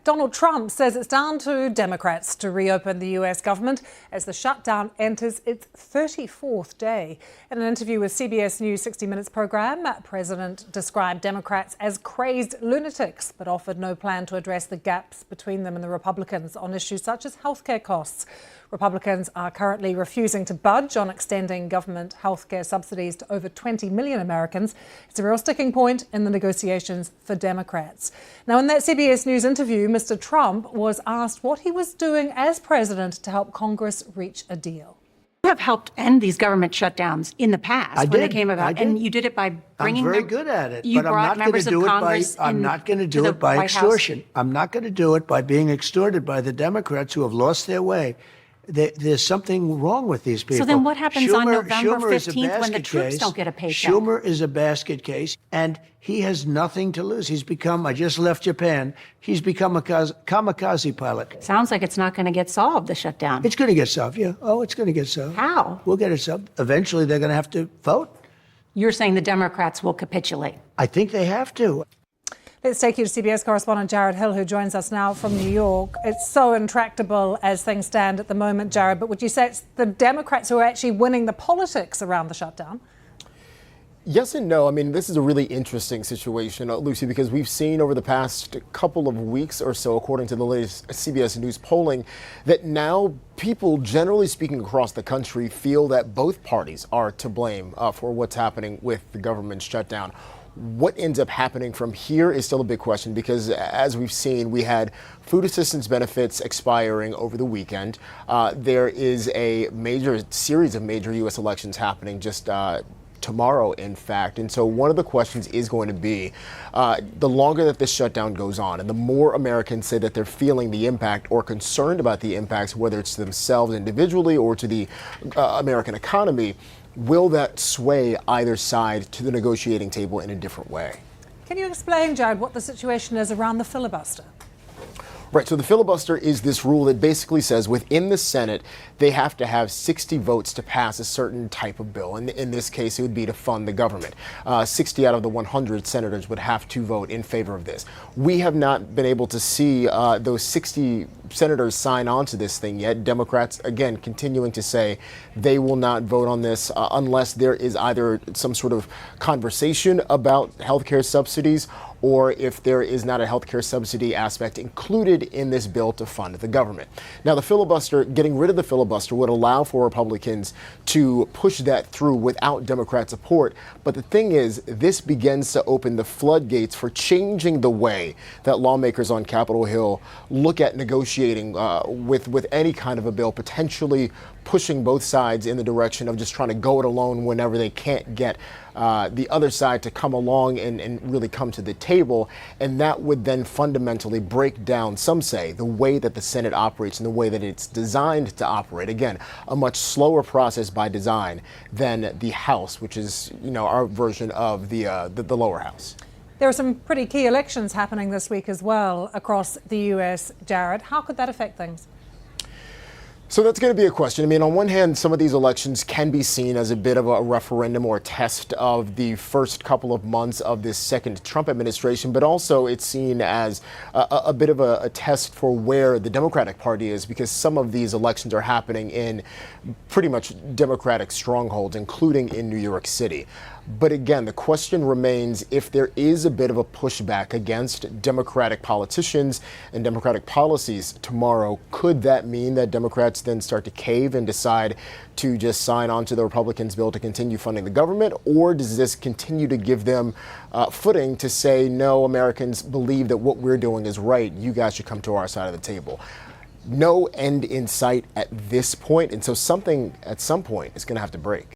Donald Trump says it's down to Democrats to reopen the US government as the shutdown enters its 34th day. In an interview with CBS News 60 Minutes program, President described Democrats as crazed lunatics, but offered no plan to address the gaps between them and the Republicans on issues such as healthcare costs. Republicans are currently refusing to budge on extending government healthcare subsidies to over 20 million Americans. It's a real sticking point in the negotiations for Democrats. Now, in that CBS News interview, Mr. Trump was asked what he was doing as president to help Congress reach a deal. You have helped end these government shutdowns in the past when they came about, and you did it by bringing I'm very good at it, you but I'm brought not going members to do of it by Congress I'm not going to do it by extortion. I'm not going to do it by being extorted by the Democrats who have lost their way. There's something wrong with these people. So then what happens on November Schumer 15th when the troops don't get a paycheck? Schumer is a basket case, and he has nothing to lose. He's become, I just left Japan, he's become a kamikaze pilot. Sounds like it's not going to get solved, the shutdown. It's going to get solved, yeah. Oh, it's going to get solved. How? We'll get it solved. Eventually, they're going to have to vote. You're saying the Democrats will capitulate? I think they have to. Let's take you to CBS correspondent Jared Hill, who joins us now from New York. It's so intractable as things stand at the moment, Jared, but would you say it's the Democrats who are actually winning the politics around the shutdown? Yes and no. I mean, this is a really interesting situation, Lucy, because we've seen over the past couple of weeks or so, according to the latest CBS News polling, that now people, generally speaking across the country, feel that both parties are to blame for what's happening with the government shutdown. What ends up happening from here is still a big question because, as we've seen, we had food assistance benefits expiring over the weekend. There is a major series of major U.S. elections happening just tomorrow, in fact. And so one of the questions is going to be the longer that this shutdown goes on and the more Americans say that they're feeling the impact or concerned about the impacts, whether it's to themselves individually or to the American economy, will that sway either side to the negotiating table in a different way? Can you explain, Jared, what the situation is around the filibuster? Right, so the filibuster is this rule that basically says within the Senate, they have to have 60 votes to pass a certain type of bill. And in this case, it would be to fund the government. 60 out of the 100 senators would have to vote in favor of this. We have not been able to see those 60 senators sign on to this thing yet. Democrats, again, continuing to say they will not vote on this unless there is either some sort of conversation about healthcare subsidies or if there is not a healthcare subsidy aspect included in this bill to fund the government. Now, the filibuster, getting rid of the filibuster would allow for Republicans to push that through without Democrat support. But the thing is, this begins to open the floodgates for changing the way that lawmakers on Capitol Hill look at negotiating with any kind of a bill, potentially pushing both sides in the direction of just trying to go it alone whenever they can't get the other side to come along and really come to the table. And that would then fundamentally break down, some say, the way that the Senate operates and the way that it's designed to operate. Again, a much slower process by design than the House, which is, our version of the lower house. There are some pretty key elections happening this week as well across the US, Jared. How could that affect things? So that's going to be a question. I mean, on one hand, some of these elections can be seen as a bit of a referendum or test of the first couple of months of this second Trump administration, but also it's seen as a bit of a test for where the Democratic Party is, because some of these elections are happening in pretty much Democratic strongholds, including in New York City. But again, the question remains, if there is a bit of a pushback against Democratic politicians and Democratic policies tomorrow, could that mean that Democrats then start to cave and decide to just sign on to the Republicans' bill to continue funding the government? Or does this continue to give them footing to say, no, Americans believe that what we're doing is right, you guys should come to our side of the table? No end in sight at this point, and so something at some point is going to have to break.